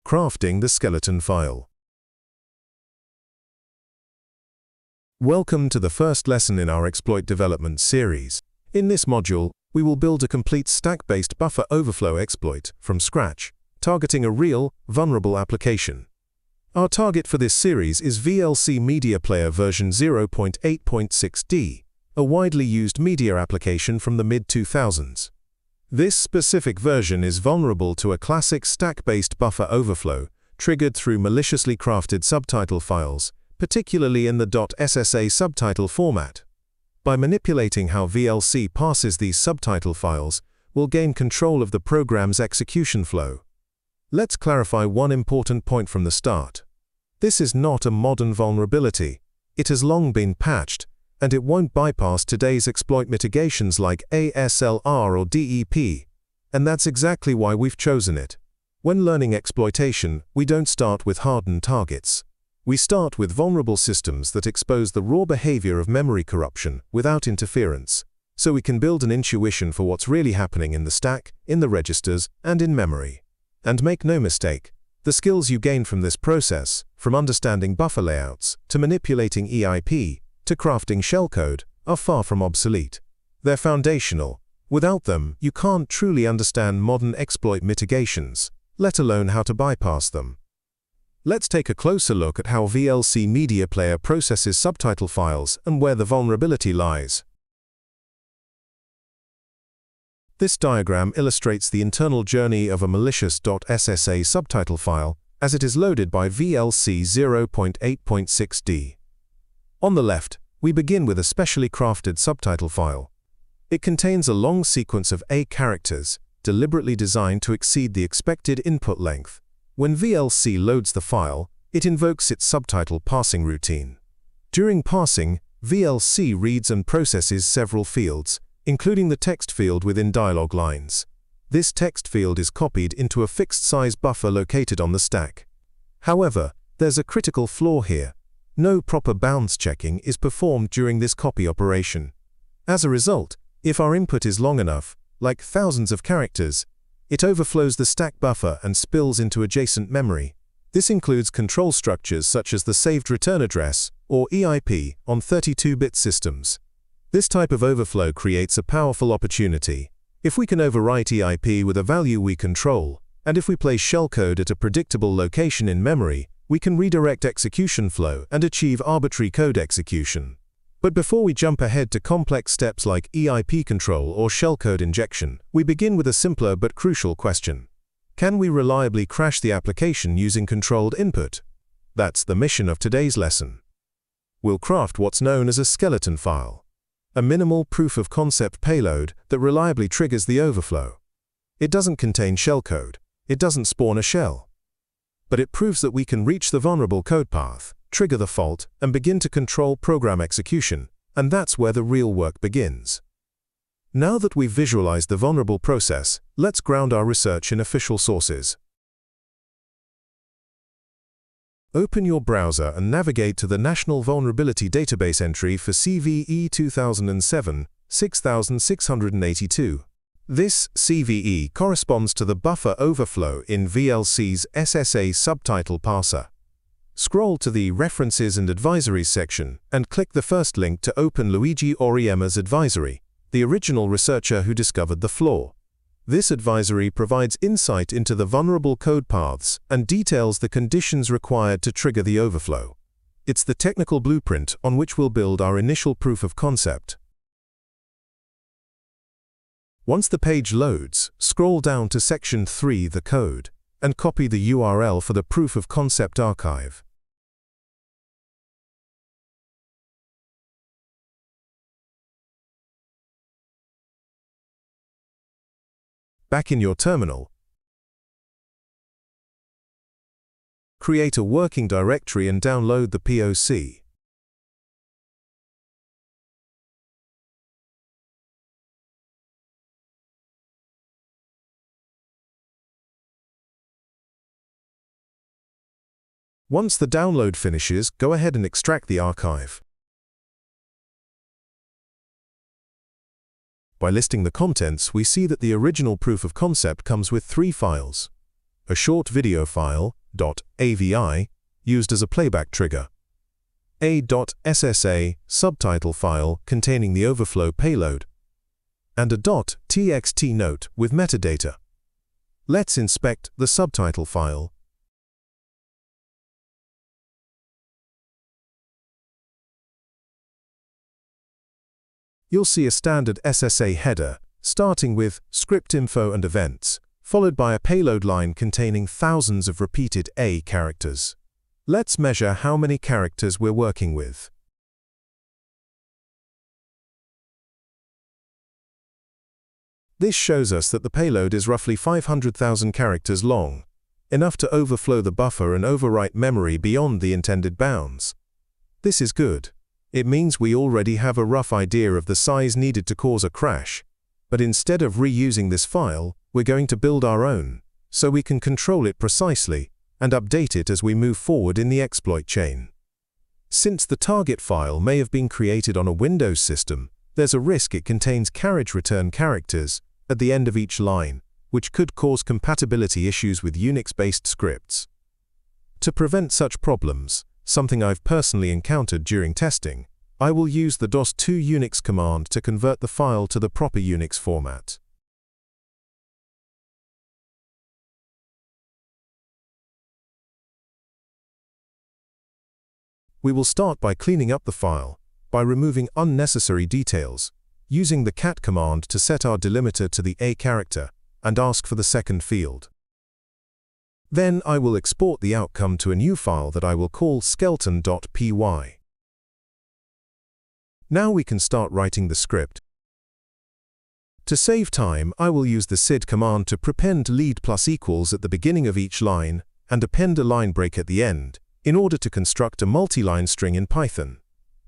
Crafting the skeleton file. Welcome to the first lesson in our exploit development series. In this module, we will build a complete stack-based buffer overflow exploit from scratch, targeting a real, vulnerable application. Our target for this series is VLC Media Player version 0.8.6d, a widely used media application from the mid-2000s. This specific version is vulnerable to a classic stack-based buffer overflow triggered through maliciously crafted subtitle files, particularly in the .ssa subtitle format. By manipulating how VLC parses these subtitle files, we'll gain control of the program's execution flow. Let's clarify one important point from the start. This is not a modern vulnerability. It has long been patched, and it won't bypass today's exploit mitigations like ASLR or DEP, and that's exactly why we've chosen it. When learning exploitation, we don't start with hardened targets. We start with vulnerable systems that expose the raw behavior of memory corruption without interference, so we can build an intuition for what's really happening in the stack, in the registers, and in memory. And make no mistake, the skills you gain from this process, from understanding buffer layouts, to manipulating EIP, to crafting shellcode, are far from obsolete. They're foundational. Without them, you can't truly understand modern exploit mitigations, let alone how to bypass them. Let's take a closer look at how VLC Media Player processes subtitle files and where the vulnerability lies. This diagram illustrates the internal journey of a malicious .ssa subtitle file as it is loaded by VLC 0.8.6d. On the left, we begin with a specially crafted subtitle file. It contains a long sequence of A characters, deliberately designed to exceed the expected input length. When VLC loads the file, it invokes its subtitle parsing routine. During parsing, VLC reads and processes several fields, including the text field within dialog lines. This text field is copied into a fixed-size buffer located on the stack. However, there's a critical flaw here. No proper bounds checking is performed during this copy operation. As a result, if our input is long enough, like thousands of characters, it overflows the stack buffer and spills into adjacent memory. This includes control structures such as the saved return address, or EIP, on 32-bit systems. This type of overflow creates a powerful opportunity. If we can overwrite EIP with a value we control, and if we place shellcode at a predictable location in memory, we can redirect execution flow and achieve arbitrary code execution. But before we jump ahead to complex steps like EIP control or shellcode injection, we begin with a simpler but crucial question. Can we reliably crash the application using controlled input? That's the mission of today's lesson. We'll craft what's known as a skeleton file, a minimal proof-of-concept payload that reliably triggers the overflow. It doesn't contain shellcode. It doesn't spawn a shell. But it proves that we can reach the vulnerable code path, trigger the fault, and begin to control program execution, and that's where the real work begins. Now that we've visualized the vulnerable process, let's ground our research in official sources. Open your browser and navigate to the National Vulnerability Database entry for CVE 2007-6682. This CVE corresponds to the buffer overflow in VLC's SSA subtitle parser. Scroll to the References and Advisories section and click the first link to open Luigi Auriemma's advisory, the original researcher who discovered the flaw. This advisory provides insight into the vulnerable code paths and details the conditions required to trigger the overflow. It's the technical blueprint on which we'll build our initial proof of concept. Once the page loads, scroll down to Section 3, the code, and copy the URL for the proof of concept archive. Back in your terminal, create a working directory and download the POC. Once the download finishes, go ahead and extract the archive. By listing the contents, we see that the original proof of concept comes with 3 files. a short video file, .avi, used as a playback trigger. A .ssa subtitle file containing the overflow payload, and a .txt note with metadata. Let's inspect the subtitle file. You'll see a standard SSA header, starting with script info and events, followed by a payload line containing thousands of repeated A characters. Let's measure how many characters we're working with. This shows us that the payload is roughly 500,000 characters long, enough to overflow the buffer and overwrite memory beyond the intended bounds. This is good. It means we already have a rough idea of the size needed to cause a crash, but instead of reusing this file, we're going to build our own, so we can control it precisely and update it as we move forward in the exploit chain. Since the target file may have been created on a Windows system, there's a risk it contains carriage return characters at the end of each line, which could cause compatibility issues with Unix-based scripts. To prevent such problems, something I've personally encountered during testing, I will use the dos2 Unix command to convert the file to the proper Unix format. We will start by cleaning up the file, by removing unnecessary details, using the cat command to set our delimiter to the A character and ask for the second field. Then I will export the outcome to a new file that I will call skeleton.py. Now we can start writing the script. To save time, I will use the syd command to prepend lead plus equals at the beginning of each line and append a line break at the end, in order to construct a multi-line string in Python.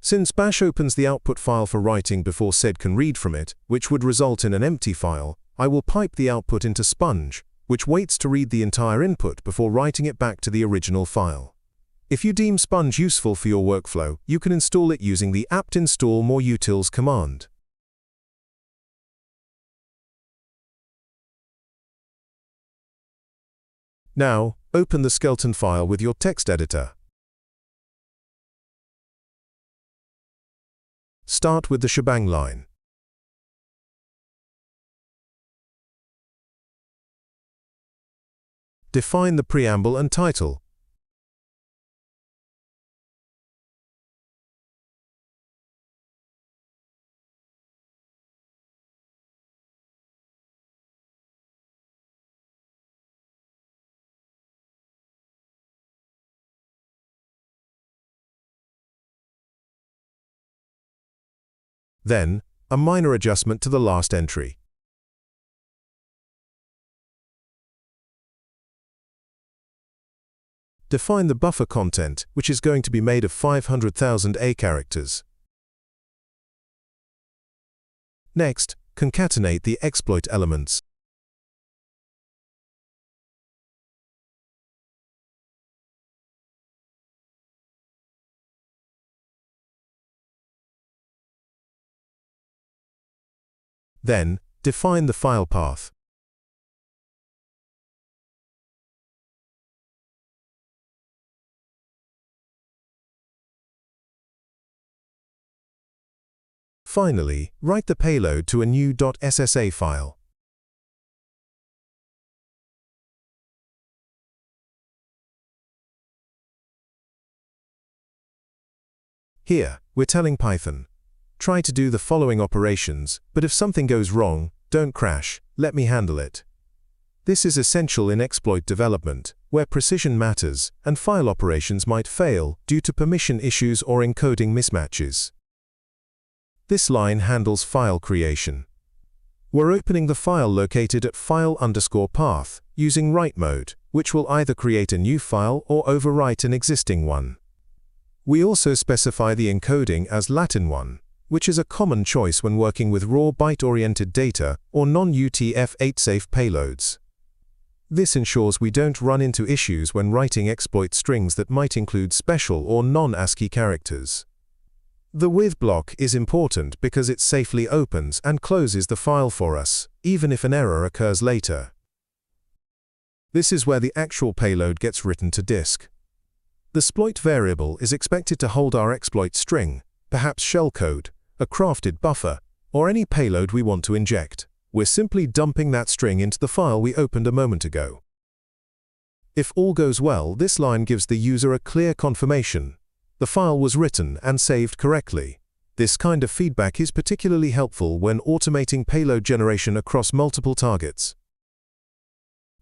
Since bash opens the output file for writing before sed can read from it, which would result in an empty file, I will pipe the output into sponge, which waits to read the entire input before writing it back to the original file. If you deem sponge useful for your workflow, you can install it using the apt-install more utils command. Now, open the skeleton file with your text editor. Start with the shebang line. Define the preamble and title. Then, a minor adjustment to the last entry. Define the buffer content, which is going to be made of 500,000 A characters. Next, concatenate the exploit elements. Then, define the file path. Finally, write the payload to a new .ssa file. Here, we're telling Python, try to do the following operations, but if something goes wrong, don't crash, let me handle it. This is essential in exploit development, where precision matters and file operations might fail due to permission issues or encoding mismatches. This line handles file creation. We're opening the file located at file_path using write mode, which will either create a new file or overwrite an existing one. We also specify the encoding as Latin 1, which is a common choice when working with raw byte-oriented data or non-UTF-8 safe payloads. This ensures we don't run into issues when writing exploit strings that might include special or non-ASCII characters. The with block is important because it safely opens and closes the file for us, even if an error occurs later. This is where the actual payload gets written to disk. The exploit variable is expected to hold our exploit string, perhaps shellcode, a crafted buffer, or any payload we want to inject. We're simply dumping that string into the file we opened a moment ago. If all goes well, this line gives the user a clear confirmation. The file was written and saved correctly. This kind of feedback is particularly helpful when automating payload generation across multiple targets.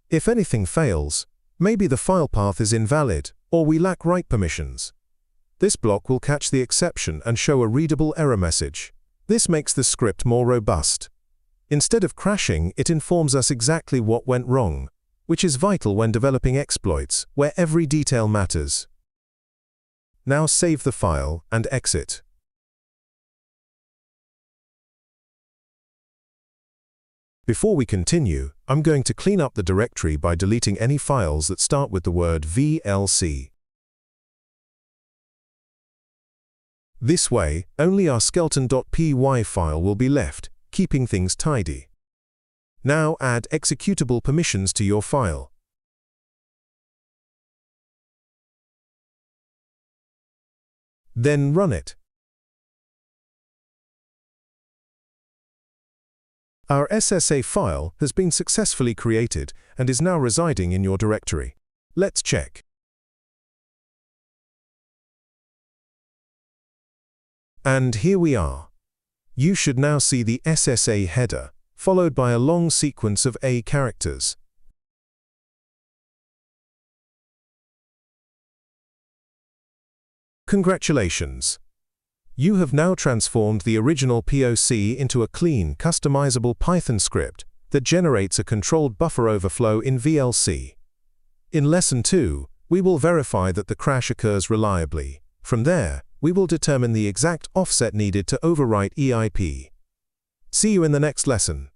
If anything fails, maybe the file path is invalid, or we lack write permissions. This block will catch the exception and show a readable error message. This makes the script more robust. Instead of crashing, it informs us exactly what went wrong, which is vital when developing exploits, where every detail matters. Now save the file and exit. Before we continue, I'm going to clean up the directory by deleting any files that start with the word VLC. This way, only our skeleton.py file will be left, keeping things tidy. Now add executable permissions to your file. Then run it. Our SSA file has been successfully created and is now residing in your directory. Let's check. And here we are. You should now see the SSA header, followed by a long sequence of A characters. Congratulations! You have now transformed the original POC into a clean, customizable Python script that generates a controlled buffer overflow in VLC. In Lesson 2, we will verify that the crash occurs reliably. From there, we will determine the exact offset needed to overwrite EIP. See you in the next lesson.